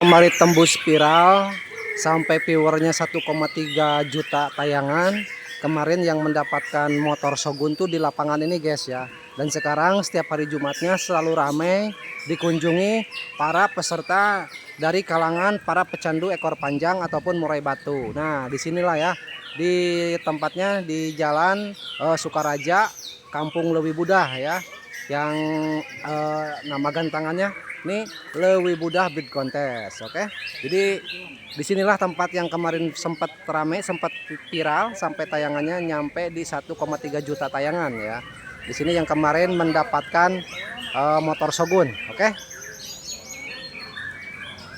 Kemarin tembus viral sampai viewernya 1,3 juta tayangan. Kemarin yang mendapatkan motor Shogun tuh di lapangan ini guys ya. Dan sekarang setiap hari Jumatnya selalu ramai dikunjungi para peserta dari kalangan para pecandu ekor panjang ataupun murai batu. Nah, disinilah ya, di tempatnya di Jalan Sukaraja, Kampung Lewi Budah ya. Yang nama gantangannya ini Lewi Budah Beat Contest. Oke. Jadi disinilah tempat yang kemarin sempat ramai, sempat viral sampai tayangannya nyampe di 1,3 juta tayangan ya. Di sini yang kemarin mendapatkan motor Shogun. Oke.